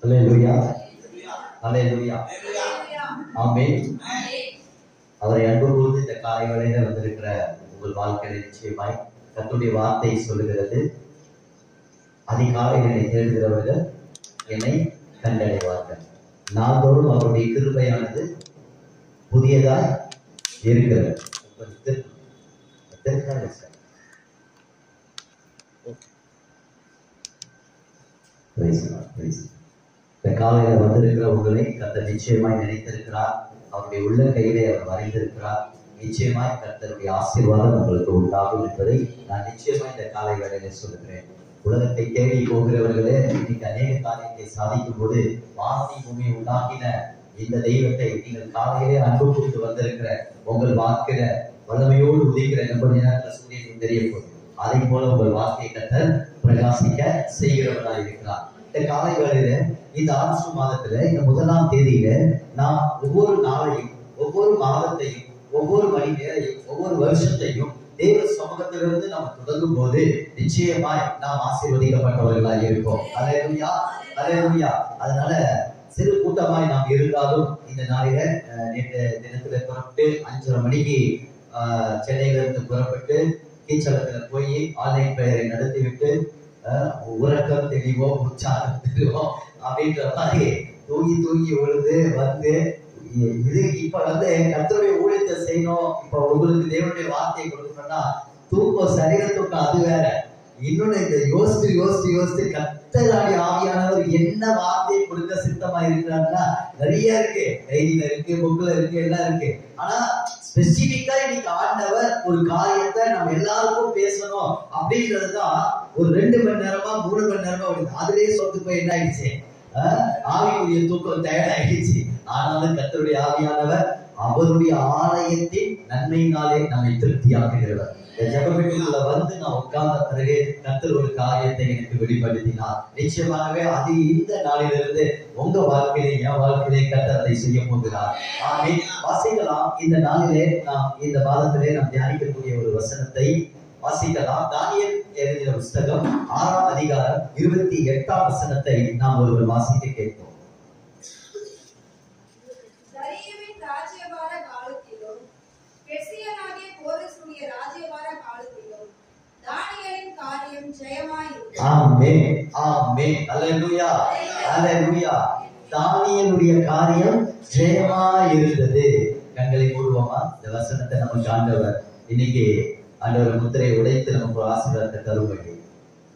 அல்லேலூயா, அல்லேலூயா, ஆமென். அவரை அன்பு கூர்ந்து இந்த காலை வேளையில வந்திருக்கிற உங்கள் வாழ்க்கையில நிச்சயமாய் கர்த்தருடைய வார்த்தை சொல்லுகிறது, அதிகாலையில் என்னை தேடுகிறவர்கள் என்னை கண்டடைவார்கள். நாள்தோறும் அவருடைய கிருபையானது புதியதாய் இருக்கிறது. இந்த காலையில வந்திருக்கிற உங்களை கர்த்தர் நிச்சயமாய் நினைத்திருக்கிறார். அவருடைய உள்ள கையிலே அவர் வரைந்திருக்கிறார். நிச்சயமாய் கர்த்தருடைய ஆசீர்வாதம் உங்களுக்கு உண்டாகும் என்பதை நான் நிச்சயமாய் இந்த காலை வேளையிலே சொல்லுகிறேன். உலகத்தை தேடி போகிறவர்களே, இன்னைக்கு அநேக காரியத்தை சாதிக்கும் போது வானத்தை பூமி உண்டாக்கின இந்த தெய்வத்தை நீங்கள் காலையிலே அன்பு கூர்ந்து வந்திருக்கிற உங்கள் வாழ்க்கையில வல்லமையோடு உதிக்கிற கொஞ்ச நேரத்தில் சூரியன் தெரிய போகுது. அதை போல உங்கள் வாழ்க்கையை கர்த்தர் பிரகாசிக்க செய்கிறவர்களாக இருக்கிறார். இந்த காலை வேளையில இந்த ஆகஸ்ட் மாதத்துல இந்த 1ஆம் தேதியில நாம் ஒவ்வொரு நாளையும், ஒவ்வொரு மாதத்தையும், ஒவ்வொரு மணி நேரையும், ஒவ்வொரு வருஷத்தையும் தேவ சமூகத்திலிருந்து நாம் தொடங்கும் போது நிச்சயமாய் நாம் ஆசீர்வதிக்கப்பட்டவர்களாக இருப்போம். அல்லேலூயா, அல்லேலூயா. அதனால சிறு கூட்டமாய் நாம் இருந்தாலும் இந்த நாளில நேற்று தினத்துல புறப்பட்டு 5:30 மணிக்கு சென்னையில இருந்து புறப்பட்டு கீச்சலத்துல போய் ஆன்லைன் பெயரை நடத்திவிட்டு உறக்கம் தெளிவோம், உற்சாகம் தெளிவோம் அப்படின்ற மாதிரி தூங்கி தூங்கி விழுந்து வந்து இது இப்ப வந்து கர்த்தருடைய ஊழியத்தை செய்யணும். இப்ப உங்களுக்கு தேவனுடைய வார்த்தையை கொடுக்கணும்னா தூக்கம், சரீர தூக்கம் அது வேற. இன்னொன்னு இந்த யோசித்து யோசித்து யோசித்து கர்த்தருடைய ஆவியானவர் என்ன வார்த்தையை கொடுக்க சித்தமா இருக்கிறாருன்னா நிறைய இருக்கு, டைரியில இருக்கு, புக்ல இருக்கு, எல்லாம் இருக்கு. ஆனா ஸ்பெசிபிக்கா இன்னைக்கு ஆண்டவர் ஒரு காரியத்தை நம்ம எல்லாருக்கும் பேசணும் அப்படின்றதுதான் ஒரு 2 மணி நேரமா 3 மணி நேரமா வருது. அதுலயே சொத்து போய் என்ன ஆயிடுச்சு, ஆவிக்குரிய தூக்கம் தயாராகிடுச்சு. ஆனாலும் கர்த்தருடைய ஆவியானவர் அவருடைய ஆலயத்தின் நன்மையினாலே நம்மை திருப்தியாக்குகிறவர். ஜெபவீட்டுக்குள்ள வந்து நான் உட்கார்ந்த பிறகு கர்த்தர் ஒரு காரியத்தை எனக்கு வெளிப்படுத்தினார். நிச்சயமாகவே அது இந்த நாளிலிருந்து உங்க வாழ்க்கையிலே, என் வாழ்க்கையிலே கர்த்தர் அதை செய்ய போகிறார். ஆமென். வாசிக்கலாம். இந்த நாளிலே நாம், இந்த மாதத்திலே நாம் தியானிக்கக்கூடிய ஒரு வசனத்தை வாசிக்கலாம். தானியேல் எழுதின புத்தகம் 6ஆம் அதிகாரம் 28ஆம் வசனத்தை நாம் ஒருவர் வாசிக்க கேட்போம். ஆமென், ஆமென், அல்லேலூயா, அல்லேலூயா. தானியேலுடைய காரியம் ஜெயமாய் இருந்தது. கண்களை மூடுவோமா? இந்த வசனத்தை நமக்கு ஆண்டவர் இன்னைக்கு ஆண்டவர் முத்திரை உடைத்து நமக்கு ஒரு ஆசீர்வாதத்தை தரும்படி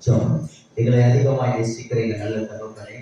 ஜெபம். எங்களை அதிகமாக நேசிக்கிற எங்கள் நல்ல தகப்பனே,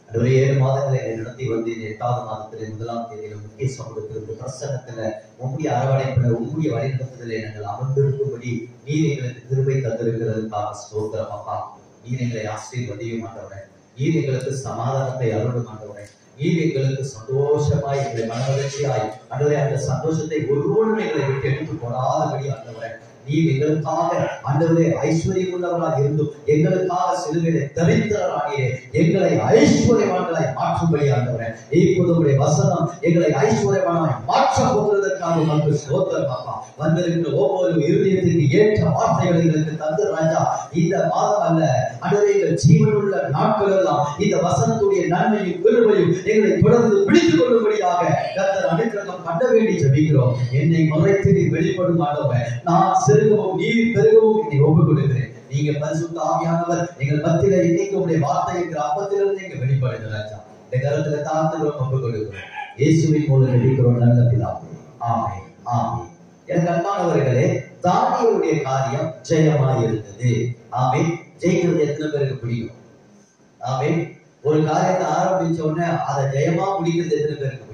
ஒரு 7 மாதங்களை நடத்தி வந்து இந்த 8வது மாதத்திலே 1ஆம் தேதியில முக்கிய சமூகத்திலிருந்து பிரசன்னத்துல உங்களுடைய அரவணைப்புல, உங்களுடைய வழிநடத்துதலை நாங்கள் அமர்ந்திருக்கும்படி நீர் எங்களுக்கு கிருபை தந்திருக்கிறதுக்காக ஸ்தோத்திரம் அப்பா. நீர் எங்களை ஆசீர்வதியும் ஆண்டவரே, நீர் எங்களுக்கு சமாதானத்தை அருளும் ஆண்டவரே, நீர் எங்களுக்கு சந்தோஷமாய், எங்களை மனமகிழ்ச்சியாய் ஆண்டவரே, அந்த சந்தோஷத்தை ஒருவரும் எங்களை விட்டு எடுத்து போடாதபடி ஆண்டவரே, நீர் எங்களுக்காக ஆண்டவரே ஐஸ்வர்யம் உள்ளவராக இருந்தும் எங்களுக்காக சிலுவையிலே தரித்திரராகியே எங்களை ஐஸ்வர்யவான்களாய் மாற்றும்படி ஆண்டவரே, இப்போது உங்களுடைய வசனம் எங்களை ஐஸ்வர்யவானாய் மாற்ற போகிறதற்காக வந்து ஸ்தோத்திரம் அப்பா. வந்திருக்கிற ஒவ்வொரு இருதயத்திற்கு ஏற்ற வார்த்தைகளை எங்களுக்கு தந்து ராஜா, இந்த மாதம் அல்ல ஆண்டவரே, எங்கள் ஜீவனுள்ள நாட்கள் எல்லாம் இந்த வசனத்துடைய நன்மையும் கிருபையும் எங்களை தொடர்ந்து பிடித்துக் கொள்ளும்படியாக கர்த்தர் அனுக்கிரகம் பண்ண வேண்டி ஜெபிக்கிறோம். என்னை மறைத்து நீர் வெளிப்படும் ஆண்டவரே, நான் செருகவும் நீர் பெருகவும் என்னை ஒப்புக் கொடுக்கிறேன். நீங்க பரிசுத்த ஆவியானவர் எங்கள் மத்தியில இன்னைக்கு உங்களுடைய வார்த்தை இருக்கிற அப்பத்திலிருந்து எங்க வெளிப்படுது ராஜா. இந்த கரத்துல தாழ்த்துகிறோம், ஒப்புக் கொடுக்கிறோம். இயேசுவின் மூலம் ஜெபிக்கிறோம் நல்ல பிதாவே. ஆமென், ஆமென். எனக்கு அன்பானவர்களே, தானியேலுடைய காரியம் ஜெயமாய் இருந்தது. ஆமென். ஜெயிக்கிறது எத்தனை பேருக்கு பிடிக்கும்? ஆமென். ஒரு காரியத்தை ஆரம்பிச்ச உடனே அதை ஜெயமா முடிக்கிறது எத்தனை பேருக்கு பிடிக்கும்?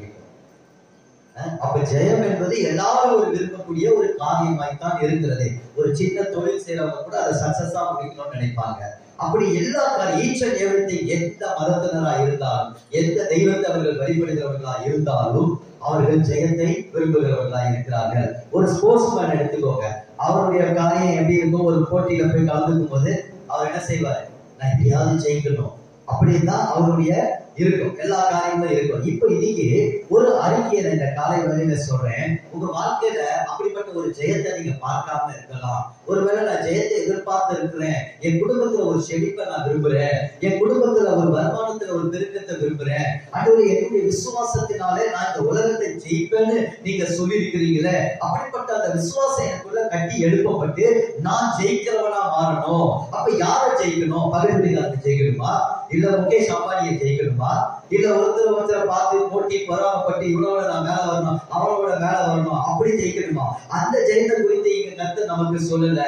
அப்ப ஜெயம் என்பது எல்லாரும் ஒரு விரும்பக்கூடிய ஒரு காரியமாய்த்தான் இருக்கிறது. ஒரு சின்ன தொழில் செய்யறவங்க கூட அதை சக்சஸா முடிக்கணும்னு நினைப்பாங்க. அப்படி எல்லா ஈச் அண்ட் எவ்ரிதிங், எந்த மதத்தினரா இருந்தாலும், எந்த தெய்வத்தை அவர்கள் வழிபடுகிறவர்களா இருந்தாலும் அவர்கள் ஜெயத்தை விரும்புகிறவர்களா இருக்கிறார்கள். ஒரு ஸ்போர்ட்ஸ் மேன் எடுத்துக்கோங்க, அவருடைய காரியம் எப்படி இருக்கும்? ஒரு போட்டியில போய் கலந்துக்கும் போது அவர் என்ன செய்வார்? நான் எப்படியாவது ஜெயிக்கணும் அப்படின்னா அவருடைய இருக்கும், எல்லா காரியங்களும் இருக்கும். இப்ப இன்னைக்கு ஒரு அறிக்கையை இந்த காலை வேளையில சொல்றேன். உங்க வாழ்க்கையில அப்படிப்பட்ட ஒரு ஜெயத்தை நீங்க பார்க்காம இருக்கலாம். ஒருவேளை நான் ஜெயத்தை எதிர்பார்த்து இருக்கிறேன், என் குடும்பத்துல ஒரு செழிப்பை நான் விரும்புறேன், என் குடும்பத்துல ஒரு வருமானத்துல ஒரு பெருக்கத்தை விரும்புறேன், ஆண்டவரே என்னுடைய விசுவாசத்தினாலே நான் இந்த உலகத்தை ஜெயிப்பேன்னு நீங்க சொல்லி இருக்கிறீங்களே, அப்படிப்பட்ட அந்த விசுவாசம் எனக்குள்ள கட்டி எழுப்பப்பட்டு நான் ஜெயிக்கிறவனா மாறணும். அப்ப யாரை ஜெயிக்கணும்? பகல்வெளிக்காரத்தை ஜெயிக்கணுமா, இல்ல முகேஷ் அம்பானியை ஜெயிக்கணுமா, இல்ல ஒருத்தரை பார்த்து போட்டி பொறாமப்பட்டு இவனோட நான் மேல வரணும், அவனோட மேல வரணும், அப்படி ஜெயிக்கணுமா? அந்த ஜெயத்தை குறித்து இங்க கர்த்தர் நமக்கு சொல்லல.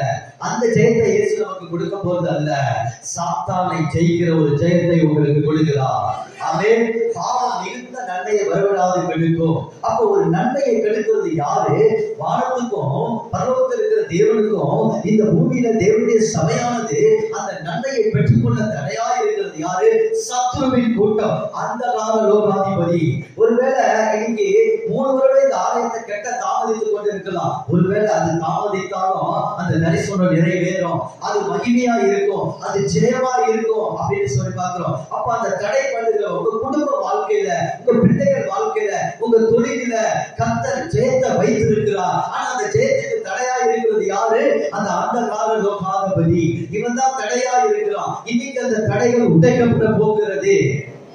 அந்த ஜெயத்தை இயேசு நமக்கு கொடுக்க போறது அல்ல. சாத்தானை ஜெயிக்கிற ஒரு ஜெயத்தை உங்களுக்கு கொடுக்கிறார். ஆமென். பாவம் மிகுந்த நன்மையை வரவிடாது கெடுக்கும். அப்ப ஒரு நன்மையை கெடுக்கிறது யாரு? வானத்துக்கும் பரலோகத்தில் இருக்கிற தேவனுக்கும் இந்த பூமியில தேவனுடைய சபையானது அந்த நன்மையை பெற்றுக்கொள்ள தடையா இருக்கிறது யாரு? சத்துருவின் கூட்டம், அந்த கால லோகாதிபதி. ஒருவேளை இன்னைக்கு 3 வருடம் இந்த ஆலயத்தை கெட்ட தாமதித்துக் கொண்டு இருக்கலாம். ஒருவேளை அது தாமதித்தாலும் அந்த தரிசனம் நிறைவேறும், அது மகிமையா இருக்கும், அது ஜெயமா இருக்கும் அப்படின்னு சொல்லி பார்க்கிறோம். அப்ப அந்த தடை பண்ணுகிற உங்க குடும்ப வாழ்க்கையில, உங்க பிள்ளைகள் வாழ்க்கையில, உங்க தொழில கர்த்தர் ஜெயத்தை வைத்திருக்கிறார். ஆனா அந்த ஜெயத்துக்கு தடையா இருக்கிறது யாரு? அந்த கால லோகாதிபதி. இவன் தான் தடையா இருக்கிறான். இன்னைக்கு அந்த தடைகள் உடைக்கப்பட போகிறது.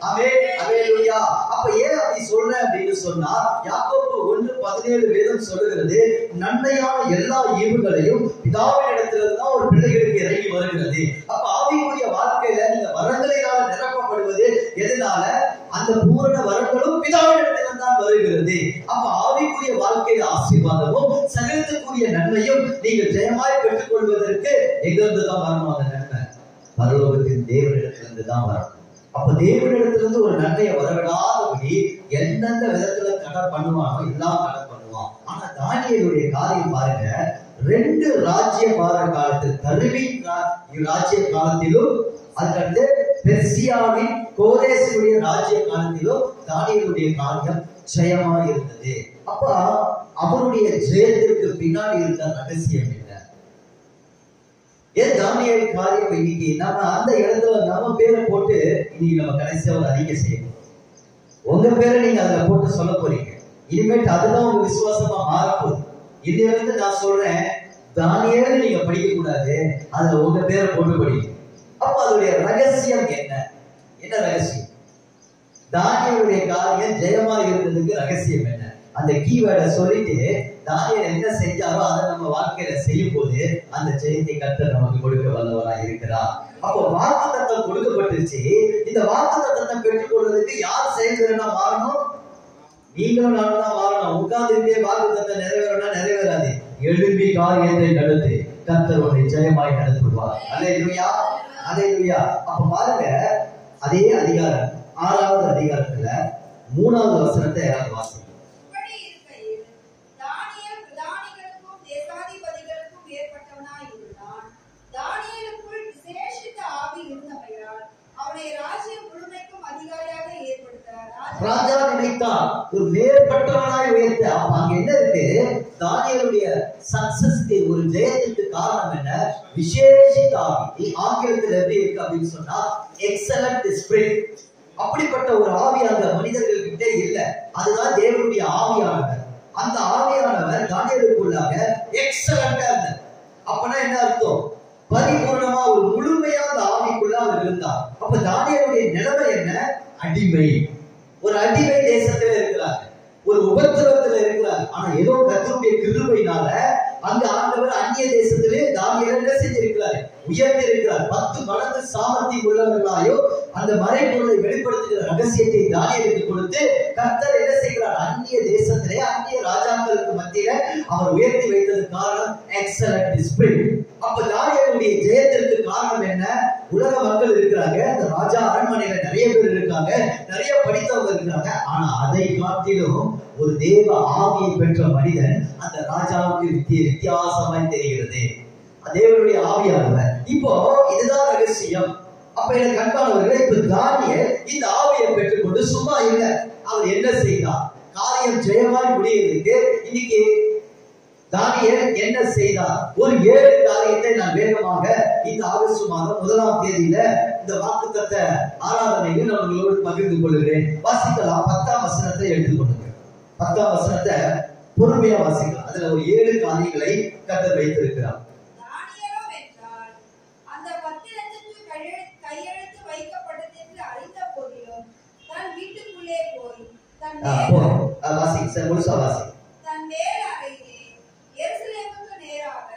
ஆமென். அல்லேலூயா. அப்ப ஏன் அப்படி சொல்றேன் அப்படின்னு சொன்னா, யாக்கோபு 1:17 வேதம் சொல்லுகிறது, நன்மையான எல்லா ஈவுகளையும் பிதாவின் இடத்திலிருந்து தான் ஒரு பிள்ளைகளுக்கு இறங்கி வருகிறது. அப்ப ஆவிக்குரிய வாழ்க்கையில நீங்க வரங்களினால நிரப்பப்படுவது எதனால? அந்த பூரண வரங்களும் பிதாவின் இடத்திலிருந்து தான் வருகிறது. அப்ப ஆவிக்குரிய வாழ்க்கையில ஆசீர்வாதமும் சகலத்துக்குரிய நன்மையும் நீங்கள் ஜெயமாய் பெற்றுக் கொள்வதற்கு எங்கிருந்து தான் வரணும்? அந்த நன்மை பரலோகத்தின் தேவனிடத்திலிருந்து தான் வரணும். அப்ப தேவனிடத்திலிருந்து ஒரு நன்மையை வரவிடாதபடி எந்தெந்த விதத்துல தடை பண்ணுவானோ எல்லாம் தடை பண்ணுவான். ஆனா தானியேலுடைய காரியம் பாருங்க, 2 ராஜ்ய பார காலத்தில், தருவின் ராஜ்ய காலத்திலும் அதுக்கடுத்து பெர்சியாவின் கோரேசுடைய ராஜ்ய காலத்திலும் தானியேலுடைய காரியம் ஜெயமா இருந்தது. அப்ப அவருடைய ஜெயத்திற்கு பின்னாடி இருந்த ரகசியம் என்ன? ஏன் தானியேல் காரியம் இன்னைக்கு நம்ம அந்த இடத்துல நம்ம பேரை போட்டு இன்னைக்கு நம்ம கடைசியா ஒரு அறிக்கை செய்யணும். உங்க பேரை நீங்க அதுல போட்டு சொல்ல போறீங்க. இனிமேட்டு அதுதான் உங்க விசுவாசமா மாறப்போகுது. இதுல இருந்து நான் சொல்றேன், தானியேல் நீங்க படிக்க கூடாது, அதுல உங்க பேரை போட்டு படிக்க. அப்ப அதோடைய ரகசியம் என்ன? என்ன ரகசியம்? தானியேலுடைய காரியம் ஜெயமா இருந்ததுக்கு ரகசியம் என்ன? அந்த கீவேர்டை சொல்லிட்டு தானியேல் என்ன செஞ்சாரோ அதை நம்ம வாழ்க்கையில செய்யும் போது அந்த ஜெயத்தை கர்த்தர் நமக்கு கொடுக்க வல்லவரா இருக்கிறார். அப்போ வாக்குத்தத்தம் கொடுக்கப்பட்டுருச்சு. இந்த வாக்குத்தத்தத்தை பெற்றுக் கொள்வதற்கு யார் செயல்திறனா மாறணும்? நீங்களும் நானும் தான் மாறணும். உட்கார்ந்துட்டே வாக்குத்தத்தம் நிறைவேறனா நிறைவேறாது. எழும்பி காரியத்தை நடத்து, கர்த்தர் உன்னை ஜெயமாய் நடத்துவார். அல்லேலூயா, அல்லேலூயா. அப்ப பாருங்க, அதே அதிகாரம் 6வது அதிகாரத்துல 3வது வசனத்தை யாராவது வாசிங்க. ராஜா நினைத்தான் ஒரு மேற்பட்டவனாய் உயர்த்த. அப்ப அங்க என்ன இருக்கு? தானியேலுடைய சக்சஸ்க்கு, ஒரு ஜெயத்துக்கு காரணம் என்ன? விசேஷித்த ஆவி. ஆங்கிலத்தில் எப்படி இருக்கு அப்படின்னு சொன்னா எக்ஸலன்ட் ஸ்பிரிட். அப்படிப்பட்ட ஒரு ஆவி அந்த மனிதர்கள் கிட்ட இல்ல. அதுதான் தேவனுடைய ஆவியானவர். அந்த ஆவியானவர் தானியேலுக்குள்ளாக எக்ஸலண்டா இருந்தார். அப்பனா என்ன அர்த்தம்? பரிபூர்ணமா ஒரு முழுமையா அந்த ஆவிக்குள்ள அவர் இருந்தார். அப்ப தானியேலுடைய நிலைமை என்ன? அடிமை. ஒரு அடிமை தேசத்துல இருக்கிறார், ஒரு உபத்திரவத்துல இருக்கிறார். ஆனா ஏதோ கர்த்தருடைய கிருபையினால அங்க ஆண்டவர் அந்நிய தேசத்திலே தானியேலை என்ன செஞ்சிருக்கிறார்? உயர்த்தி இருக்கிறார். 10 மடங்கு சாமர்த்தியம் உள்ளவர்களாயோ அந்த மறைபொருளை வெளிப்படுத்துகிற ரகசியத்தை தானியேலுக்கு கொடுத்து கர்த்தர் என்ன செய்கிறார்? அந்நிய தேசத்திலே அந்நிய ராஜாக்களுக்கு மத்தியில அவர் உயர்த்தி வைத்தது காரணம் எக்ஸலன்ட் ஸ்பிரிட். அப்ப தானியேலுடைய ஜெயத்திற்கு காரணம் என்ன? உலக மக்கள் இருக்கிறாங்க, அந்த ராஜா அரண்மனையில நிறைய பேர் இருக்காங்க, நிறைய படித்தவங்க இருக்கிறாங்க. ஆனா அதை காட்டிலும் ஒரு தேவ ஆவியை பெற்ற மனிதன் அந்த ராஜாவுக்கு வித்தியாசமாய் தெரிகிறது. தேவனுடைய ஆவியானவர். இப்போ இதுதான் ரகசியம். அப்ப எனக்கு அன்பானவர்களே, இப்ப தானியேல் இந்த ஆவியை பெற்றுக்கொண்டு சும்மா இல்ல, அவர் என்ன செய்தார்? காரியம் ஜெயமாய் முடியறதுக்கு இன்னைக்கு தானியேல் என்ன செய்தார்? ஒரு 7 காரியத்தை நான் வேகமாக இந்த ஆகஸ்ட் மாதம் 1ஆம் தேதியில இந்த வாக்குத்தத்த ஆராதனையில் நான் உங்களோடு பகிர்ந்து கொள்கிறேன். வாசிக்கலாம். 10ஆம் வசனத்தை எடுத்துக்கொள்ளுங்க. 10ஆம் வசனத்தை பொறுமையா வாசிக்கலாம். அதுல ஒரு 7 காரியங்களை கர்த்தர் வைத்திருக்கிறார். தானியேலும் என்றால் அந்த பத்திரத்துக்கு கையெழுத்து வைக்கப்பட்டது என்று அறிந்த போதிலும் தன் வீட்டுக்குள்ளே போய் தன் மேல் அறையிலே எருசலேமுக்கு நேராக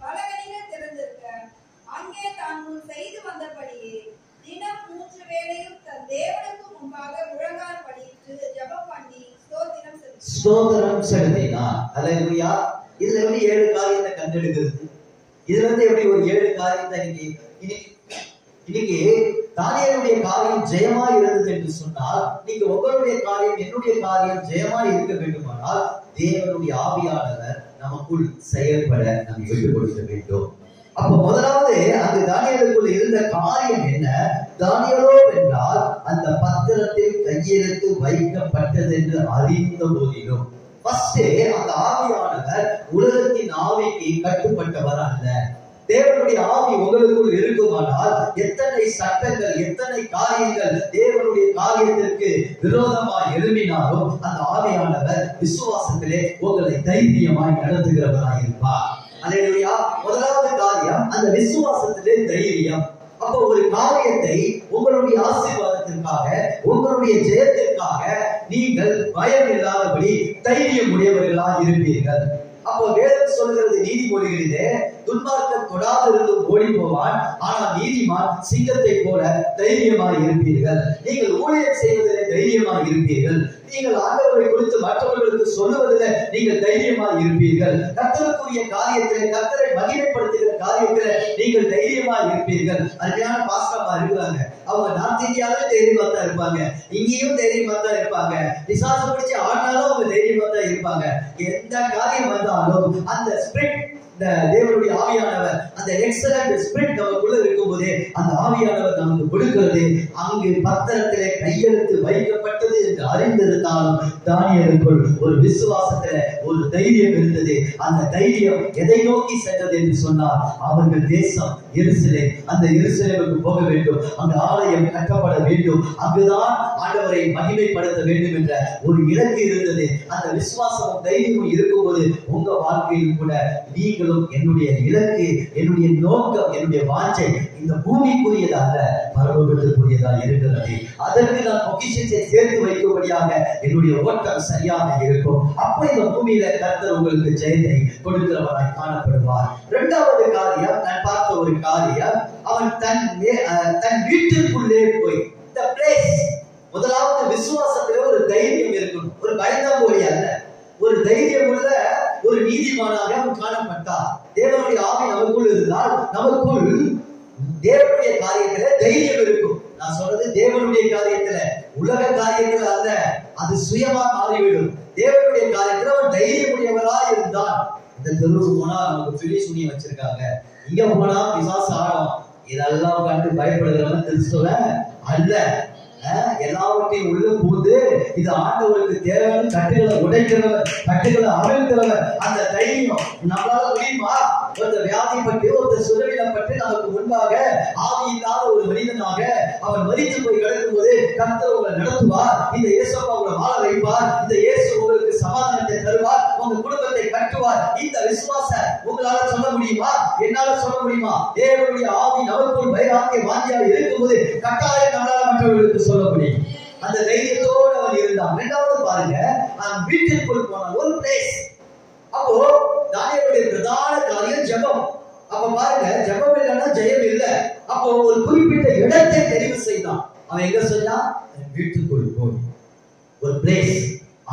பலகணிகள் திறந்திருக்க அங்கே தான் முன் செய்து வந்தபடியே தினம் 3 வேளையும் தன் தேவனுக்கு முன்பாக முழங்கால் படியிட்டு ஜெபம் பண்ணி ஸ்தோத்திரம் செலுத்தினார். அல்லேலூயா. இதுல எப்படி 7 காரியத்தை கண்டெடுக்கிறது? இதுல இருந்து எப்படி ஒரு 7 காரியத்தை இன்னைக்கு தானியேலுடைய காரியம் ஜெயமா இருந்தது என்று சொன்னால், நீங்க உங்களுடைய காரியம் என்னுடைய காரியம் ஜெயமா இருக்க வேண்டுமானால் தேவனுடைய ஆவியானவர் நமக்குள் செயல்பட நம்ம விட்டுக் கொடுக்க வேண்டும். அப்ப முதலாவது அந்த தானியேலுக்குள் இருந்த காரியம் என்ன? தானியேலோ என்றால் அந்த பத்திரத்தில் கையெழுத்து வைக்கப்பட்டது என்று அறிந்த போதிலும் அந்த ஆவியானவர் உலகத்தின் ஆவிக்கு கட்டுப்பட்டவர் அல்ல. தேவனுடைய ஆவி உங்களுக்குள் இருக்குமானால் எத்தனை சட்டங்கள், எத்தனை காரியங்கள் தேவனுடைய காரியத்திற்கு விரோதமாய் எழும்பினாலும் அந்த ஆவியானவர் விசுவாசத்திலே உங்களை தைரியமாய் நடத்துகிறவராய் இருப்பார். அல்லேலூயா. முதலாவது காரியம் அந்த விசுவாசத்திலே தைரியம். அப்போ ஒரு காரியத்தை உங்களுடைய ஆசீர்வாதத்திற்காக, உங்களுடைய ஜெயத்திற்காக நீங்கள் பயம் இல்லாதபடி தைரியம் உடையவர்களாக இருப்பீர்கள். அப்போ வேதம் சொல்கிறது, நீதிமொழிகளிலே துன்மார்க்கன் தொடாது இருந்தும் ஓடி போவான், ஆனால் நீதிமான் சிங்கத்தை போல தைரியமாக இருப்பீர்கள். நீங்கள் ஊழியம் செய்வதிலே தைரியமாக இருப்பீர்கள். நீங்கள் ஆண்டவரை குறித்து மற்றவர்களுக்கு சொல்லுவதில் நீங்கள் தைரியமாக இருப்பீர்கள். கர்த்தருக்குரிய காரியத்திலே, கர்த்தரை மகிமைப்படுத்துகிற காரியத்திலே நீங்கள் தைரியமாக இருப்பீர்கள். அருமையான பாஸ்டர்மா இருக்கிறாங்க. அவங்க நார்த் இந்தியாவிலும் தைரியமா தான் இருப்பாங்க, இங்கேயும் தைரியமா தான் இருப்பாங்க. பிசாசு பிடிச்சி ஆனாலும் அவங்க தைரியமா தான் இருப்பாங்க. எந்த காரியம் வந்தாலும் அந்த ஸ்பிரிட், தேவனுடைய ஆவியானவர், அந்த எக்ஸலன்ட் ஸ்பிரிட் நமக்குள்ள இருக்கும்போதே அந்த ஆவியானவர் நமக்கு கொடுக்கிறது. அங்கு பத்திரத்திலே கையெழுத்து வைக்கப்பட்டது என்று அறிந்திருந்தாலும் தானியேலுக்குள் ஒரு விசுவாசத்திலே ஒரு தைரியம் இருந்தது. அந்த தைரியம் எதை நோக்கி சென்றது என்று சொன்னால், அவர்கள் தேசம் எருசலேம். அந்த எருசலேமுக்கு போக வேண்டும், அந்த ஆலயம் கட்டப்பட வேண்டும், அங்குதான் ஆண்டவரை மகிமைப்படுத்த வேண்டும் என்ற ஒரு இலக்கு இருந்தது. அந்த விசுவாசமும் தைரியமும் இருக்கும்போது உங்க வாழ்க்கையில் கூட நீங்கள் என்னுடைய இலக்கு, என்னுடைய நோக்கம், என்னுடைய வாஞ்சை இந்த பூமிக்குரியதாக பரலோகத்திற்குரியதாக இருக்கிறது. அதற்கு நான் பொக்கிஷத்தை சேர்த்து வைக்கும்படியாக என்னுடைய ஓட்டம் சரியாக இருக்கும். அப்ப இந்த பூமியில கர்த்தர் உங்களுக்கு ஜெயத்தை கொடுக்கிறவராய் காணப்படுவார். இரண்டாவது காரியம், நான் பார்த்த ஒரு காரியம், அவன் தன் வீட்டிற்குள்ளே போய், இந்த பிளேஸ். முதலாவது விசுவாசத்திலே ஒரு தைரியம் இருக்கணும். ஒரு பயந்தாங்கோலி அல்ல, ஒரு தைரியம் உள்ள ஒரு நீதிமானாக அவன் காணப்பட்டார். தேவனுடைய ஆவி நமக்குள் இருந்தால் நமக்குள் தேவனுடைய காரியத்தில தைரியம் இருக்கும். நான் சொல்றது தேவனுடைய காரியத்தில, உலக காரியத்துல அல்ல. அது சுயமா மாறிவிடும். தேவனுடைய காரியத்துல அவன் தைரியமுடையவரா இருந்தான். இந்த தெருவுக்கு போனா நமக்கு சொல்லி சுனிய வச்சிருக்காங்க, இங்க போனா பிசாசு ஆடும், இதெல்லாம் கண்டு பயப்படுகிறவன் கிறிஸ்துவன் அல்ல. எல்லாவற்றையும் உள்ள போது இது ஆண்டவருக்கு தேவையான கட்டுகளை உடைக்கிறவர், கட்டுகளை அவிழ்க்கிறவர். அந்த தைரியம் நம்மளால முடியுமா? ஒருத்தர் வியாதிப்பட்டு, ஒருத்தர் சுரவிடப்பட்டு நமக்கு முன்பாக ஆவி இல்லாத ஒரு மனிதனாக அவன் மரித்து போய் கிடக்கும் போது கர்த்தர் உங்களை நடத்துவார். இந்த இயேசுவை உங்களை வாழ வைப்பார். இந்த இயேசு உங்களுக்கு சமாதானத்தை தருவார், உங்க குடும்பத்தை கட்டுவார். இந்த விசுவாச உங்களால சொல்ல முடியுமா? என்னால சொல்ல முடியுமா? தேவனுடைய ஆவி நமக்குள் வைராக்கிய வாஞ்சியாக இருக்கும்போது கட்டாயம் நம்மளால மற்றவர்களுக்கு சொல்ல முடியும். அந்த தைரியத்தோடு அவன் இருந்தான். இரண்டாவது பாருங்க, அவன் வீட்டிற்குள் போனான், ஒரு பிளேஸ். அப்போ தானியேலுடைய பிரதான காரியம் ஜெபம். அப்ப பாருங்க, ஜெபம் இல்லைன்னா ஜெயம் இல்லை. அப்போ ஒரு குறிப்பிட்ட இடத்தை தெரிவு செய்தான். அவன் எங்க சொன்னான்? வீட்டுக்குள் போய் ஒரு பிளேஸ்.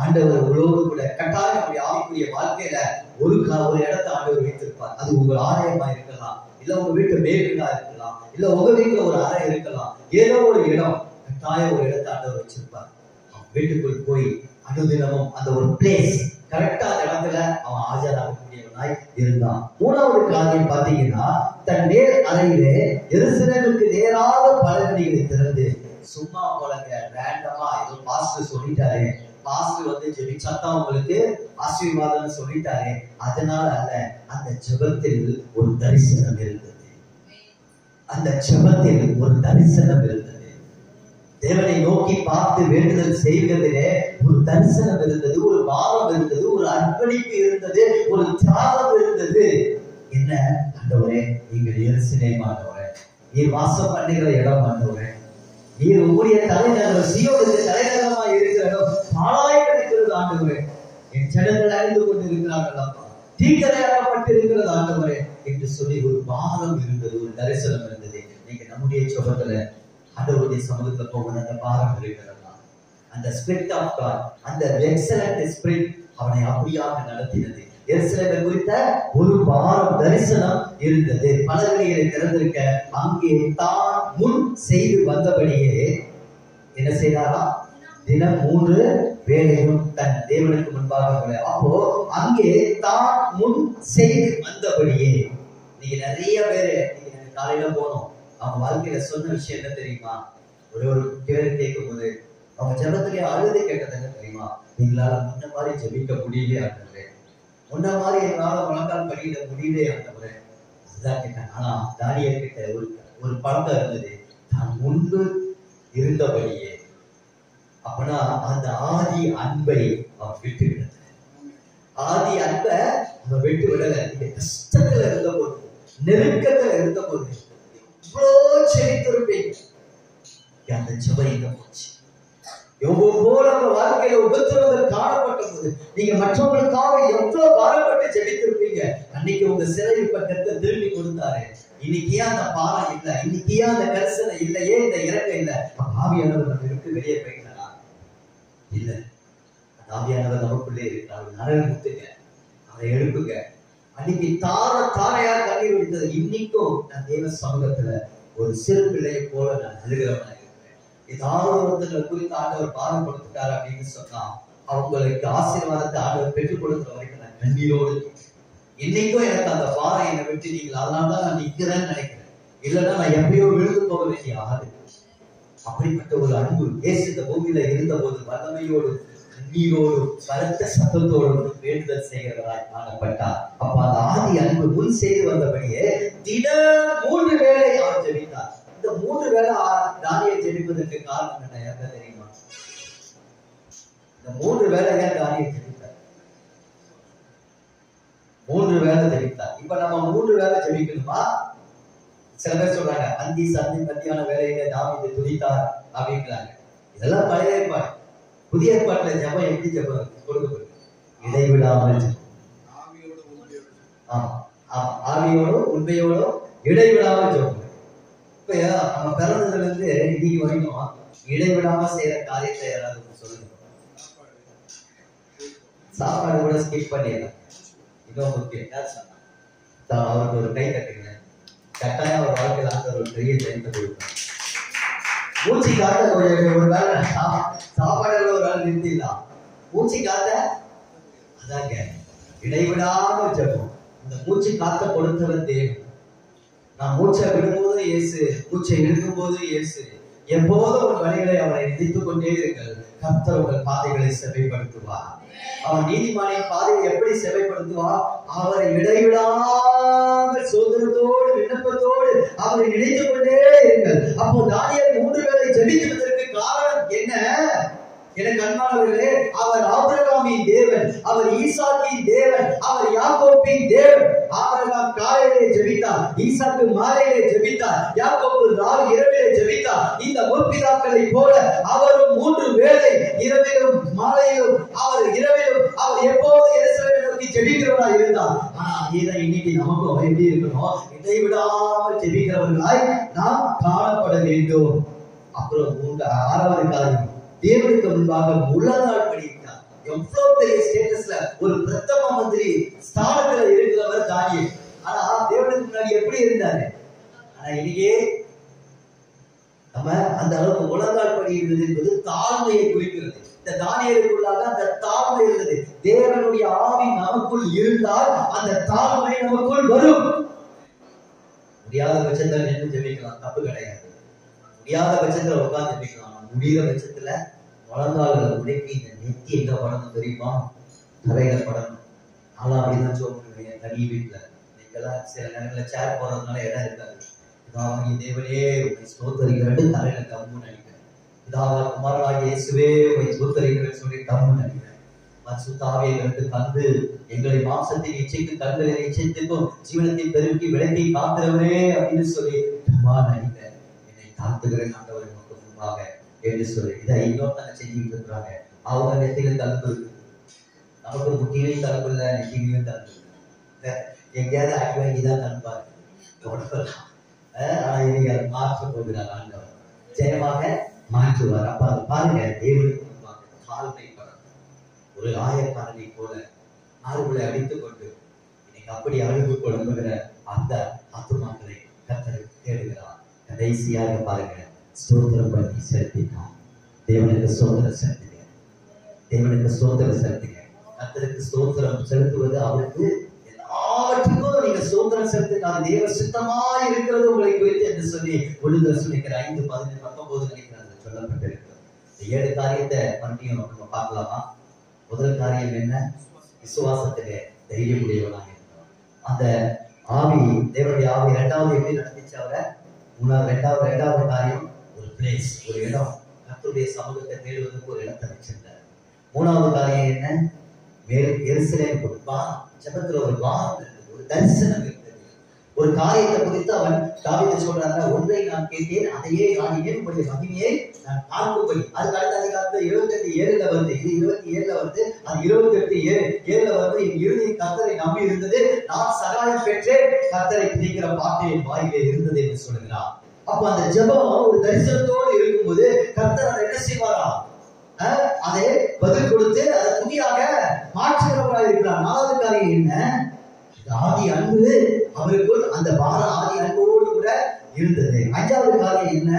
ஆண்டவர் உங்களோடு கூட கட்டாயம் நம்முடைய ஆவிக்குரிய வாழ்க்கையில ஒரு இடத்தை ஆண்டவர் வைத்திருப்பார். அது உங்கள் ஆலயமா இருக்கலாம், இல்ல உங்க வீட்டு மேல்வீடா இருக்கலாம், இல்ல உங்க வீட்டுல ஒரு அறை இருக்கலாம். ஏதோ ஒரு இடம், கட்டாயம் ஒரு இடத்தை ஆண்டவர் வச்சிருப்பார். வீட்டுக்குள் போய் அனுதினமும் அந்த ஒரு பிளேஸ், கரெக்டா அந்த இடத்துல அவன் ஆஜராகக்கூடியவனாய் இருந்தான். மூணாவது காரியம் பாத்தீங்கன்னா, தன் நேர் அறையிலே எருசலேமுக்கு நேராக பலகணிகளை திறந்து, சும்மா போலங்க ரேண்டமா ஏதோ பாஸ்டர் சொல்லிட்டாரு, பாஸ்டர் வந்து ஜெபிச்சாதான் உங்களுக்கு ஆசீர்வாதம் சொல்லிட்டாரே, அதனால அல்ல. அந்த ஜெபத்தில் ஒரு தரிசனம் இருந்தது. அந்த ஜெபத்தில் ஒரு தரிசனம் இருந்தது. தேவனை நோக்கி பார்த்து வேண்டுதல் செய்வதிலே ஒரு தரிசனம் இருந்தது, ஒரு பாவம் இருந்தது, ஒரு அர்ப்பணிப்பு இருந்தது, ஒரு தியாகம் இருந்தது. என்ன ஆண்டவரே, நீங்கள் எருசலேம் ஆண்டவரே, நீர் வாசம் பண்ணுகிற இடம் ஆண்டவரே, நீர் உங்களுடைய தலைநகரம் சீயோனுக்கு தலைநகரமா இருக்கிற இடம் பாழாய் கிடக்கிறது ஆண்டவரே, என் ஜனங்கள் அழிந்து கொண்டிருக்கிறார்கள், தீக்கரையாக்கப்பட்டு இருக்கிறது ஆண்டவரே என்று சொல்லி ஒரு பாரம் இருந்தது, ஒரு தரிசனம் இருந்தது. நீங்க நம்முடைய ஜெபத்துல ஆண்டவருடைய சமூகத்துல போகணும். அந்த பாரம் இருக்கிறதா, அந்த ஸ்பிரிட் ஆஃப் காட், அந்த எக்ஸலன்ட் ஸ்பிரிட் அவனை அப்படியாக நடத்தினது. எருசலேமை குறித்த ஒரு பாரம் தரிசனம் இருந்தது. பலகைகளை திறந்திருக்க அங்கே தான் முன் செய்து வந்தபடியே என்ன செய்தாரா? தினம் 3 வேளையும் தன் தேவனுக்கு முன்பாக. அப்போ அங்கே தான் முன் செய்து வந்தபடியே. நீங்க நிறைய பேரு நீங்க காலையில போனோம், அவங்க வாழ்க்கையில சொன்ன விஷயம் என்ன தெரியுமா? ஒரு பேர் கேட்கும் போது அவங்க ஜெபத்திலே அழுது கேட்டது என்ன தெரியுமா? எங்களால முன்ன மாதிரி ஜெபிக்க முடியலையே ஆண்டவரே, முன்ன மாதிரி எங்களால வழக்கால் பண்ணிட முடியலையே ஆண்டவரே, அதுதான் கேட்டாங்க. ஆனா தானியேல் கிட்ட ஒரு பழக்கம் இருந்தது, தான் முன்பு இருந்தபடியே. அப்பனா அந்த ஆதி அன்பை அவன் விட்டு விடல. ஆதி அன்பை அவன் விட்டு விடல. நீங்க கஷ்டத்துல இருந்த போது, நெருக்கத்துல இருந்த போது இவ்வளோ செழித்திருப்பீங்க. அந்த ஜெபம் எங்க போச்சு? எவ்வளவு நம்ம வாழ்க்கையில உபத்திரவங்கள் காணப்பட்ட போது நீங்க மற்றவங்களுக்காக எவ்வளவு பாரப்பட்டு ஜெபித்திருப்பீங்க. அன்னைக்கு உங்க சிறையில் பட்டத்தை திரும்பி கொடுத்தாரு. இன்னைக்கு ஏன் அந்த பாரம் இல்லை? இன்னைக்கு ஏன் அந்த கரிசனை இல்லையே? இந்த இறக்க இல்லை? ஆவியானவர் நம்ம விட்டு வெளியே போயிட்டாரா? இல்ல, அந்த ஆவியானவர் நமக்குள்ளே இருக்கிறார். நரகுத்துங்க, அவரை எழுப்புங்க. அன்னைக்கு தாரையா கண்ணீர் விடுத்தது. இன்னைக்கும் நான் தேவ சமூகத்துல ஒரு சிறு பிள்ளையை போல நான் அழுகிறவனா இருக்கிறேன். ஏதாவது ஒருத்தர் குறித்து ஆண்டவர் பாரம் கொடுத்துட்டாரு அப்படின்னு சொன்னா அவங்களுக்கு ஆசீர்வாதத்தை ஆண்டவர் பெற்றுக் கொடுக்கிற வரைக்கும் நான் கண்ணீரோடு இன்னைக்கும் எனக்கு அந்த பாரம் என்னை விட்டு நீங்கள், அதனாலதான் நான் நிக்கிறேன்னு நினைக்கிறேன். இல்லைன்னா நான் எப்பயோ விழுந்து போக வேண்டிய ஆளு. அப்படிப்பட்ட ஒரு அன்பு இயேசு இந்த பூமியில இருந்த போது வல்லமையோடு கண்ணீரோடு பலத்த சத்தத்தோடு வேண்டுதல் செய்கிறவராய் காணப்பட்டார். அப்ப அந்த ஆதி அன்பு முன் செய்து வந்தபடியே தினம் 3 வேளை அவர் ஜெபித்தார். இந்த 3 வேளை தானியேல் ஜெபிப்பதற்கு காரணம் என்ன? யாருக்கா தெரியுமா? இந்த 3 வேளை ஏன் தானியேல் ஜெபித்தார்? 3 வேளை ஜெபித்தார். இப்ப நம்ம 3 வேளை ஜெபிக்கணுமா? சில பேர் சொல்றாங்க அந்தி சந்தி மத்தியான வேலையில தாவீது துதித்தார் அப்படிங்கிறாங்க. இதெல்லாம் பழைய ஏற்பாடு. புதிய ஏற்பாட்டுல ஜெபம் எப்படி ஜெபம் கொடுக்கப்படும்? இடைவிடாமல் ஆவியோடும் உண்மையோடும் இடைவிடாமல் ஜெபம். இப்ப நம்ம பிறந்ததுல இருந்து இன்னைக்கு வரைக்கும் இடைவிடாம செய்யற காரியத்தை யாராவது சொல்லுங்க. சாப்பாடு கூட ஸ்கிப் பண்ணிடலாம். இன்னும் முக்கியம் அவருக்கு ஒரு கை கட்டுங்க. கட்டாயம் ஒரு வாழ்க்கையில் அந்த ஒரு பெரிய ஜெயத்தை கொடுக்கும். மூச்சு காத்த ஒரு வேலை சாப்பாடுல ஒரு வேலை நிறுத்திடலாம். மூச்சு காத்த அதாங்க இடைவிடாம ஜெபம். இந்த மூச்சு காத்த கொடுத்தவர் தேவன். நான் மூச்சை விடும்போது இயேசு, மூச்சை இழுக்கும் போது இயேசு. எப்போதும் ஒரு வழிகளை அவரை நினைத்துக் கொண்டே இருங்கள். கர்த்தர் உங்கள் பாதைகளை செவைப்படுத்துவார். அவன் நீதிமானின் பாதையை எப்படி செவைப்படுத்துவார்? அவரை இடைவிடாமல் சோதனத்தோடு விண்ணப்பத்தோடு அவரை நினைத்துக் கொண்டே இருங்கள். அப்போ தானியேல் 3 வேளை ஜெபித்ததற்கு காரணம் என்ன? எனக்கு அன்பானவர்களே, அவர் ஆபிரகாமின் தேவன், அவர் ஈசாக்கின் தேவன், அவர் யாக்கோபின் தேவன். ஆபிரகாம் காலையிலே ஜெபித்தார், ஈசாக்கு மாலையிலே ஜெபித்தார், யாக்கோபு இரவிலே ஜெபித்தார். இந்த முற்பிதாக்களை போல அவரும் 3 வேளை இரவிலும் மாலையிலும் அவர் எப்போது எருசலேமை நோக்கி ஜெபிக்கிறவராய் இருந்தார். ஆனா இதே இன்னைக்கு நமக்கும் எப்படி இருக்கணும்? இடைவிடாமல் ஜெபிக்கிறவர்களாய் நாம் காணப்பட வேண்டும். அப்புறம் 6வது காரியம், தேவனுக்கு முன்பாக முழங்கால் படித்தார். எவ்வளவு பெரிய ஸ்டேட்டஸ்ல ஒரு பிரதம மந்திரி ஸ்தானத்துல இருக்கிறவர் தானியேல். ஆனா தேவனுக்கு முன்னாடி எப்படி இருந்தாரு? ஆனா இன்னைக்கு நம்ம அந்த அளவுக்கு முழங்கால் படிக்கிறது என்பது தாழ்மையை குறிக்கிறது. இந்த தானியேலுக்குள்ளாக அந்த தாழ்மை இருந்தது. தேவனுடைய ஆவி நமக்குள் இருந்தால் அந்த தாழ்மை நமக்குள் வரும். முடியாத பட்சத்துல நின்று ஜெபிக்கலாம், தப்பு கிடையாது. முடியாத பட்சத்துல உட்கார்ந்து ஜெபிக்கலாம். முடிகிற பட்சத்துல முழங்கால உடைக்கி இந்த நெத்தி எங்க படணும் தெரியுமா? தரையில படணும். நானும் அப்படிதான் சொல்லுவேன். தனி வீட்டுல இன்னைக்கெல்லாம் சில நேரங்களில் சேர் போடுறதுனால இடம் இருக்காது. இதாவது தேவனே உங்களை ஸ்தோத்தரிக்கிறது தரையில கம்முன்னு நினைக்கிறேன். இதாவது குமாரனாகிய இயேசுவே உங்களை ஸ்தோத்தரிக்கிறது சொல்லி கம்முன்னு நினைக்கிறேன். மசுத்தாவை கண்டு கண்டு எங்களை மாம்சத்தின் இச்சைக்கு கண்களின் இச்சைத்துக்கும் ஜீவனத்தை பெருக்கி விளக்கி காக்கிறவரே அப்படின்னு சொல்லி நினைக்கிறேன். என்னை தாழ்த்துகிறேன் ஆண்டவரை நமக்கு முன்பாக என்று சொல்லி இதை இன்னொருத்தங்க செஞ்சுக்கிட்டு இருக்கிறாங்க. அவங்க நெத்தியிலும் தடுப்பு இருக்கு, நமக்கு முட்டியிலையும் தடுப்பு இல்லை, நெத்தியிலையும் தடுப்பு இல்லை. எங்கேயாவது ஆக்கி வாங்கிதான் தடுப்பாரு தொடரலாம். ஆனா இன்னைக்கு அதை மாற்ற போகிறார் ஆண்டவர், ஜெயமாக மாற்றுவார். அப்ப அதை பாருங்க, தேவனுக்கு முன்பாக தாழ்மை படம் ஒரு ஆயக்காரனை போல ஆறுகளை அடித்துக் கொண்டு இன்னைக்கு அப்படி அழுது கொள்ளுகிற அந்த ஆத்துமாக்களை கர்த்தர் தேடுகிறார். கடைசியாக பாருங்க, ஸ்தோத்திரம் பண்ணி செலுத்தினார். தேவனுக்கு ஸ்தோத்திரம் செலுத்துங்க, தேவனுக்கு ஸ்தோத்திரம் செலுத்துங்க. கர்த்தருக்கு ஸ்தோத்திரம் செலுத்துவது அவருக்கு எல்லாவற்றுக்கும் நீங்க ஸ்தோத்திரம் செலுத்தினார். தேவ சித்தமா இருக்கிறது உங்களை குறித்து என்று சொல்லி ஒழுங்கு சொல்லிக்கிற 5:19 நினைக்கிறாங்க சொல்லப்பட்டிருக்கிறது. 7 காரியத்தை மறுபடியும் நம்ம பார்க்கலாமா? முதல் காரியம் என்ன? விசுவாசத்திலே தைரியம் உடையவனாக இருக்கிறோம். அந்த ஆவி, தேவனுடைய ஆவி இரண்டாவது எப்படி நடந்துச்சு அவரை? இரண்டாவது காரியம் ஒரு பிளேஸ், ஒரு இடம். கர்த்தருடைய சமூகத்தை தேடுவதற்கு ஒரு இடத்தை வச்சிருந்தார். மூணாவது காரியம் என்ன? எருசலேம் ஒரு வானம், ஜெபத்துல ஒரு வானம் இருந்தது, ஒரு தரிசனம் இருந்தது. ஒரு காரியத்தை குறித்து அவன் தாவீது சொல்றாங்க, ஒன்றை நான் கேட்டேன், அதையே நாடினேன், உங்களுடைய மகிமையை நான் பார்க்கும்படி. அதுக்கு அடுத்த அதிகாரத்துல 28:7 வருது, இது 27 வருது, அது 28:7 வருது. என் இறுதி கர்த்தரை நம்பி இருந்தது, நான் சகாயம் பெற்றேன், கர்த்தரை பிடிக்கிற பாட்டு என் வாயிலே இருந்தது என்று சொல்லுகிறார். அப்ப அந்த ஜெபம் ஒரு தரிசனத்தோடு இருக்கும்போது கர்த்தர் அதை என்ன செய்வாரா? அதை பதில் கொடுத்து அதை துணியாக மாற்றுகிறவராக இருக்கிறார். 4வது காரியம் என்ன? ஆதி அன்பு அவருக்குள் அந்த ஆதி அன்போடு கூட இருந்தது. 5வது காரியம் என்ன?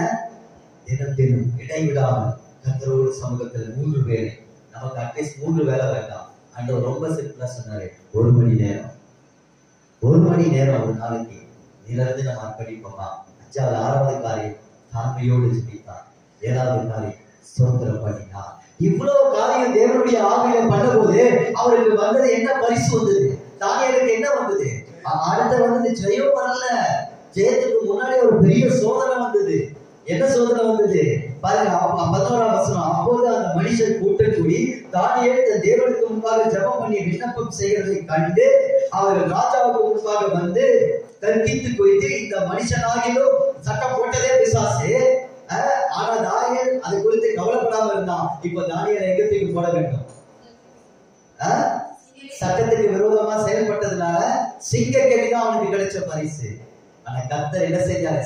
தினம் இடைவிடாமல் கர்த்தரோடு சமூகத்தில் 3 வேளை, நமக்கு அட்லீஸ்ட் 3 வேளை வேண்டாம். ஆண்டவர் ரொம்ப சிம்பிளா சொன்னாரு, 1 மணி நேரம் ஒரு நாளைக்கு நிலந்து நம்ம அர்ப்பணிப்போமா? 6வது காரியம் தாழ்மையோடு ஜெபித்தார். 7வது காரியம் ஸ்தோத்திரம் பண்ணினார். இவ்வளவு காரியம் தேவனுடைய ஆவியில பண்ணும்போது அவருக்கு வந்தது என்ன? பரிசு வந்தது. தானியேலுக்கு என்ன வந்தது? அடுத்த வந்தது ஜெயம் வரல. ஜெயத்துக்கு முன்னாடி ஒரு பெரிய சோதனை வந்தது. என்ன சோதனை வந்தது பாருங்க, 11ஆம் வசனம். அப்போது அந்த மனுஷன் கூட்டம் கூடி தானியேல் தேவனுக்கு முன்பாக ஜெபம் பண்ணி விண்ணப்பம் செய்கிறதை கண்டு அவர்கள் ராஜாவுக்கு முன்பாக வந்து தர்க்கித்து குறித்து, இந்த மனுஷனாகிலும் சட்டம் போட்டதே பிசாசு, ஆனா தானியேல் அது குறித்து கவலைப்படாம இருந்தான். இப்ப தானியேல் எங்க தூக்கி போட வேண்டும்? சட்டத்துக்கு விரோதமா செயல்பட்டதுனால சிங்கக்கவிதான் அவனுக்கு கிடைச்ச பரிசு. ஆனா கர்த்தர் என்ன செஞ்சாரு?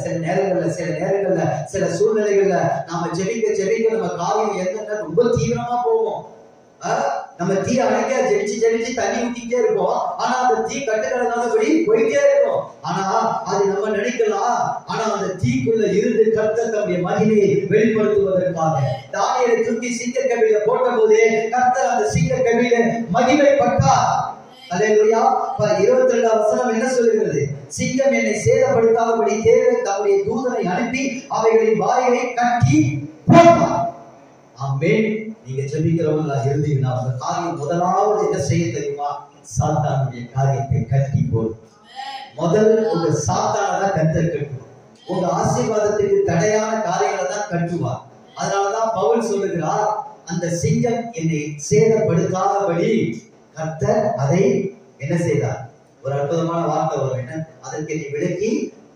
சில நேரங்கள்ல சில சூழ்நிலைகள்ல நாம ஜெபிக்க நம்ம காரியம் என்னன்னா ரொம்ப தீவிரமா போவோம். நம்ம தீ அணைக்க ஜெபிச்சு தண்ணி ஊத்திட்டே இருப்போம். ஆனா அந்த தீ கட்டுக்கிறதுனாலபடி போயிட்டே இருக்கும். ஆனா அது நம்ம நினைக்கலாம், ஆனா அந்த தீக்குள்ள இருந்து கர்த்தர் தம்முடைய மகிமையை வெளிப்படுத்துவதற்காக தானியேலை தூக்கி சிங்கக்கவியில போட்ட போதே கர்த்தர் அந்த சிங்கக்கவியில மகிமைப்பட்டார். அல்லேலூயா. 22ஆம் வசனம் என்ன சொல்லுகிறது? சிங்கம் என்னை சேதப்படுத்தாதபடி தேவன் தம்முடைய தூதனை அனுப்பி அவைகளின் வாயை கட்டி போட்டார். ஆமென். நீங்க ஜெபிக்கிறவங்களா இருந்தீங்கன்னா அந்த காரியம் முதலாவது என்ன செய்ய தெரியுமா? சாத்தானுடைய காரியத்தை கட்டி போடும். முதல் உங்க சாத்தானை தான் கர்த்தர் கட்டுவார். உங்க ஆசீர்வாதத்துக்கு தடையான காரியங்களை தான் கட்டுவார். அதனாலதான் பவுல் சொல்லுகிறார், அந்த சிங்கம் என்னை சேதப்படுத்தாதபடி கர்த்தர் அதை என்ன செய்தார்? ஒரு அற்புதமான வார்த்தை வரும், என்ன? அதற்கு என்னை விலக்கி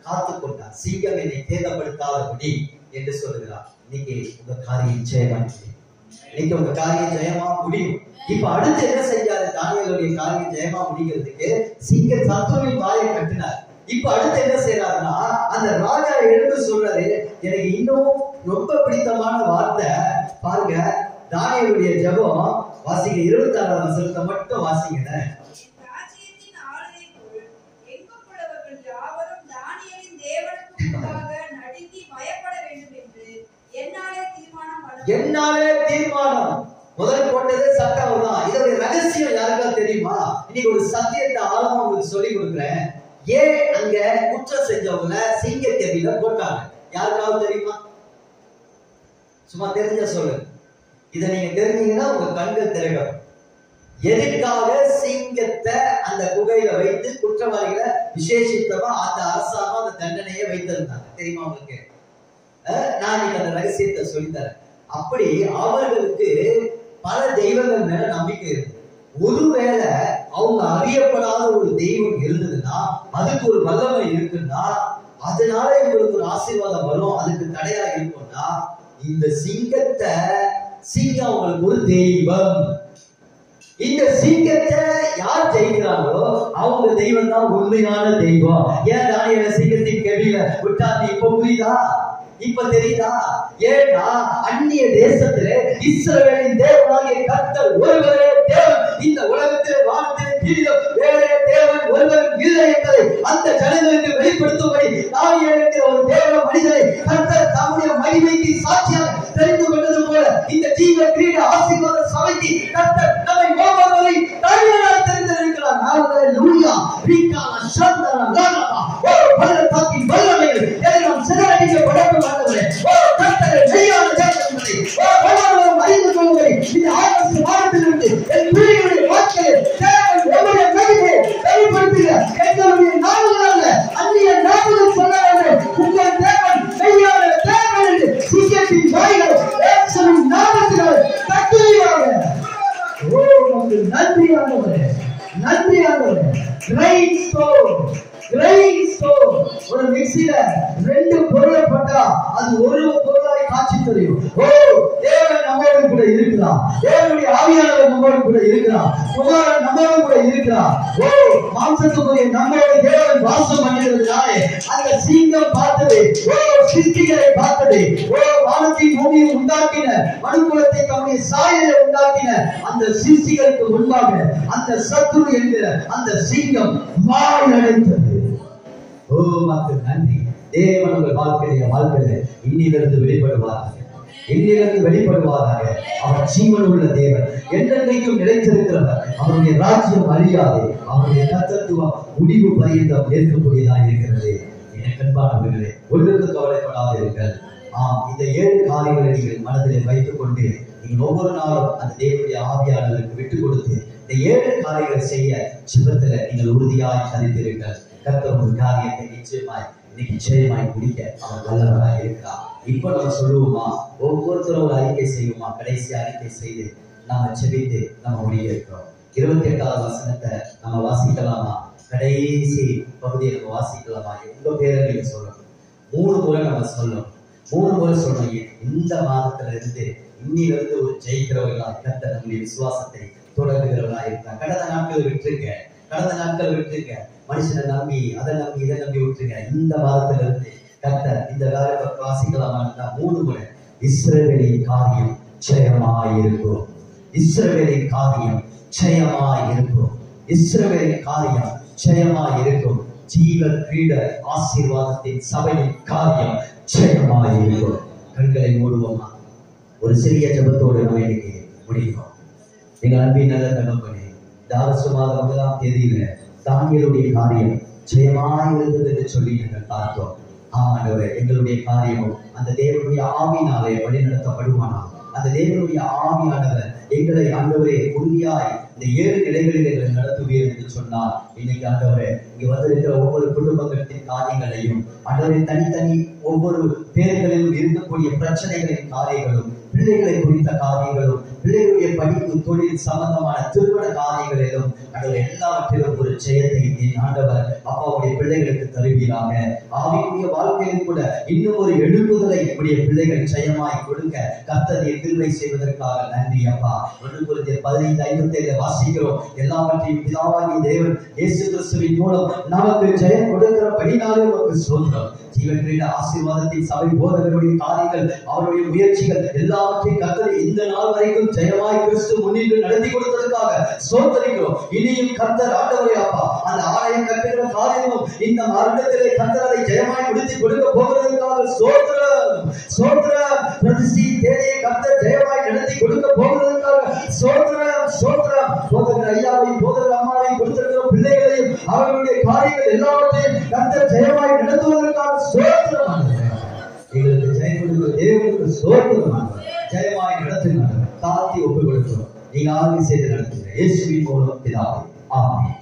காத்துக் கொண்டார். சிங்கம் என்னை சேதப்படுத்தாதபடி என்று சொல்லுகிறார். இன்னைக்கு உங்க காரியம் ஜெயமா முடியும். இன்னைக்கு உங்க காரியம் ஜெயமா முடியும். இப்ப அடுத்து என்ன செஞ்சாரு? தானியேலுடைய காரியம் ஜெயமா முடிக்கிறதுக்கு சிங்க சத்துருவின் வாயை கட்டினார். இப்ப அடுத்து என்ன செய்யறாருன்னா, அந்த ராஜா எழுந்து சொல்றாரு. எனக்கு இன்னும் ரொம்ப பிடித்தமான வார்த்தை பாருங்க, தானியேலுடைய ஜெபம் வாசிங்க. 26ஆம் வசனத்தை மட்டும் வாசிங்க. ராஜ்யத்தின் ஆளுகைக்குள் எங்குள்ளவர்கள் யாவரும் தானியேலின் தேவனுக்கு முன்பாக நடுங்கி பயப்பட வேண்டும் என்று என்னாலே தீர்மானம். முதல் போட்டது சட்டம் தான். இதோட ரகசியம் யாருக்கா தெரியுமா? இன்னைக்கு ஒரு சத்தியத்தை ஆழமா உங்களுக்கு சொல்லி கொடுக்குறேன். ஏன் அங்க குற்றம் செஞ்சவங்கள சிங்கக்கவியில போட்டாங்க? யாருக்காவது தெரியுமா? சும்மா தெரிஞ்ச சொல்லு. இதை நீங்க தெரிஞ்சீங்கன்னா உங்க கண்கள் திறக்கும். எதுக்காக சிங்கத்தை அந்த குகையில வைத்து குற்றவாளிகளை விசேஷித்தமா அந்த அரசாங்கம் அந்த தண்டனையை வைத்திருந்தாங்க தெரியுமா உங்களுக்கு? நான் இன்னைக்கு அந்த ரகசியத்தை சொல்லித்தரேன். அப்படி அவர்களுக்கு பல தெய்வங்கள் மேல நம்பிக்கை இருக்கு. ஒருவேளை அவங்க அறியப்படாத ஒரு தெய்வம் இருந்ததுன்னா, அதுக்கு ஒரு வல்லமை இருக்குன்னா, அதனால இவங்களுக்கு ஒரு ஆசீர்வாதம் வரும், அதுக்கு தடையா இருக்கும்னா, இந்த சிங்கம் அவங்களுக்கு ஒரு தெய்வம். இந்த சிங்கத்தை யார் ஜெயிக்கிறாங்களோ அவங்க தெய்வம் தான் உண்மையான தெய்வம். ஏன் தானியேல சிங்கத்தின் கெபியில விட்டாங்க? இப்ப புரியுதா? இப்ப தெரியுதா? ஏன்னா அந்நிய தேசத்திலே இஸ்ரவேலின் தேவனாகிய கர்த்தர் ஒருவரே தேவன். இந்த உலகத்திலே வானத்திலே கீழே வேறே தேவன் ஒருவர் இல்லை என்பதை அந்த ஜனங்களுக்கு வெளிப்படுத்தும்படி தானியேல் என்கிற ஒரு தேவ மனிதனை கர்த்தர் தம்முடைய மகிமைக்கு சாட்சியாக தெரிந்து கொண்டது போல இந்த ஜீவ கிரீட ஆசீர்வாத சபைக்கு கர்த்தர் நம்மை ஒவ்வொருவரை தானியேலாய் தெரிந்திருக்கிறார். ஹல்லேலூயா. ரீகால சந்தன லாலா ஓ பள்ளத்தாக்கின் வல்லமையில் எல்லாம் சிதறடிக்கப்படட்டும் ஆண்டவரே. ஓ கர்த்தரே மெய்யான தேவனே, ஓ ஒவ்வொருவரும் அறிந்து கொள்ளுங்கள். இந்த ஆகஸ்ட் மாதத்திலிருந்து என் பிள்ளைகளுடைய வாழ்க்கையில் தேவன் உம்முடைய மகிமையை வெளிப்படுத்துக. எங்களுடைய நாடுகள் அந்நிய நாடுகள் சொல்ல வேண்டும், உங்கள் தேவன் மெய்யான தேவன் என்று சிங்கத்தின் வாய்கள் இயேசுவின் நாமத்தினால் தட்டுவீராக. ஓ உமக்கு நன்றி ஆண்டவரே, நன்றி ஆண்டவரே. Great stone. ஒரு மிக்ஸில ரெண்டு பொருளை போட்டா அது ஒரு பொருளாய் காட்சி தெரியும். ஓ தேவன் நம்மோடு கூட இருக்கிறார். தேவனுடைய ஆவியானவர் நம்மோடு கூட இருக்கிறார். குமாரன் நம்மோடு கூட இருக்கிறார். ஓ மாம்சத்துக்குரிய நம்மோடு தேவன் வாசம் பண்ணுகிறதுனாலே அந்த சிங்கம் பார்த்தது, ஓ சிருஷ்டிகளை பார்த்தது, ஓ வானத்தின் பூமியை உண்டாக்கின, மனுக்குலத்தை தம்முடைய சாயலை உண்டாக்கின அந்த சிருஷ்டிகளுக்கு முன்பாக அந்த சத்துரு என்கிற அந்த சிங்கம் வாய் அடைத்தது. ஓ மக்கள் நன்றி. தேவன் உங்கள் வாழ்க்கையில இன்னிலிருந்து வெளிப்படுவாராக. அவர் ஜீவன் உள்ள தேவன், என்றென்றைக்கும் நிலைத்திருக்கிறவர். அவருடைய ராஜ்யம் அழியாது, அவருடைய கர்த்தத்துவம் முடிவு பரியந்தம் ஏற்கக்கூடியதாக இருக்கிறது. எனக்கு அன்பானவர்களே, ஒன்றுக்கு கவலைப்படாதீர்கள். இந்த 7 காரியங்களை நீங்கள் மனதிலே வைத்துக் கொண்டு நீங்கள் ஒவ்வொரு நாளும் அந்த தேவனுடைய ஆவியானவருக்கு விட்டுக் கொடுத்து இந்த 7 காரியங்களை செய்ய ஜெபத்துல நீங்கள் உறுதியாய் தரித்திருங்கள். கர்த்தர் ஒரு காரியத்தை நிச்சயமாய் முடிக்க அவர் வல்லவராக இருக்கிறார். இப்ப நம்ம சொல்லுவோமா? ஒவ்வொருத்தரும் ஒரு அறிக்கை செய்வோமா? கடைசி அறிக்கை செய்து நாம ஜெபித்து நம்ம முடிய இருக்கிறோம். 28வது வசனத்தை நம்ம வாசிக்கலாமா? கடைசி பகுதியை நம்ம வாசிக்கலாமா? உங்க பேரை நீங்க சொல்லணும். 3 முறை நம்ம சொல்லணும். 3 முறை சொல்லணும். இந்த மாதத்துல இருந்து இன்னிலிருந்து ஒரு ஜெயிக்கிறவர்களா கர்த்தர் நம்முடைய விசுவாசத்தை தொடங்குகிறவர்களா இருக்கிறார். கடந்த நாட்கள் விட்டுருங்க. மனுஷனை நம்பி அதை நம்பி இதை நம்பி விட்டுருங்க. இந்த மாதத்துல இருந்து கர்த்தர் இந்த காரியத்தை வாசிக்கலாமா? 3 முறை. இஸ்ரவேலின் காரியம் ஜெயமாயிருக்கும். இஸ்ரவேலின் காரியம் ஜெயமாயிருக்கும். இஸ்ரவேலின் காரியம் ஜெயமாயிருக்கும். ஜீவ கிரீட ஆசீர்வாதத்தின் சபையின் காரியம் ஜெயமாயிருக்கும். கண்களை மூடுவோமா? ஒரு சிறிய ஜெபத்தோடு நம்ம இன்னைக்கு முடிக்கிறோம். நீங்கள் அன்பின் நல்ல தகப்பனே, இந்த ஆகஸ்ட் மாதம் 1ஆம் தேதியில தானியேலுடைய காரியம் ஜெயமாயிருந்தது என்று சொல்லி நாங்கள் பார்த்தோம். ஆண்டவரே, எங்களுடைய காரியமும் அந்த தேவனுடைய ஆவியினாலே வழிநடத்தப்படுவானால், அந்த தேவனுடைய ஆவியானவர் எங்களை ஆண்டவரே உறுதியாய் இந்த 7 நிலைகளில் எங்களை நடத்துவீர் என்று சொன்னார். இன்னைக்கு ஆண்டவரே, இங்க வந்திருக்கிற ஒவ்வொரு குடும்பங்களின் காரியங்களையும் ஆண்டவரே, தனித்தனி ஒவ்வொரு பேர்களிலும் இருக்கக்கூடிய பிரச்சனைகளின் காரியங்களும், பிள்ளைகளை குறித்த காரியங்களும், பிள்ளைகளுடைய படிப்பு, தொழில் சம்பந்தமான திருமண காரியங்களிலும் ஆண்டவர் எல்லாவற்றிலும் ஒரு ஜெயத்தை என் ஆண்டவர் அப்பாவுடைய பிள்ளைகளுக்கு தருவீராக. ஆவிக்குரிய வாழ்க்கையில் கூட இன்னும் ஒரு எழுப்புதலை உடைய பிள்ளைகள் ஜெயமாய் கொடுக்க கர்த்தர் கிருபை செய்வதற்காக நன்றி அப்பா. 1 கொரிந்தியர் 15:57 வாசிக்கிறோம். எல்லாவற்றையும் பிதாவாகிய தேவன் இயேசு கிறிஸ்துவின் மூலம் நமக்கு ஜெயம் கொடுக்கிறபடினாலே உமக்கு ஸ்தோத்திரம். ஜீவக்கிரீட ஆசீர்வாதத்தின் சபை போதகருடைய காரியங்கள், அவருடைய முயற்சிகள் எல்லாவற்றையும் கர்த்தர் இந்த நாள் வரைக்கும் ஜெயமாய் கிறிஸ்து முன்னின்று நடத்தி கொடுத்ததற்காக ஸ்தோத்திரிக்கிறோம். இனியும் கர்த்தர் ஆண்டவரே அப்பா, அந்த ஆலயம் கட்டுகிற காரியமும் இந்த மார்க்கத்திலே கர்த்தரை ஜெயமாய் முடித்து கொடுக்க போகிறதற்காக ஸ்தோத்திரம். பிரதிஷ்டை தேதியை கர்த்தர் ஜெயமாய் நடத்தி கொடுக்க போகிறதற்காக ஸ்தோத்திரம். போதகர் ஐயாவையும் போதகர் அம்மாவையும் கொடுத்திருக்கிற பிள்ளைகளையும் அவர்களுடைய காரியங்கள் எல்லாவற்றையும் கர்த்தர் ஜெயமாய் நடத்துவதற்காக ஸ்தோத்திரம். எங்களுக்கு ஜெயம் கொடுக்க தேவனுக்கு ஸ்தோத்திரம். ஜெயமாய் நடத்துங்க. தாழ்த்தி ஒப்புக் கொடுக்கிறோம். நீங்க ஆளுகை செய்து நடத்துங்க. இயேசுவின் மூலம் பிதாவே. ஆமென்.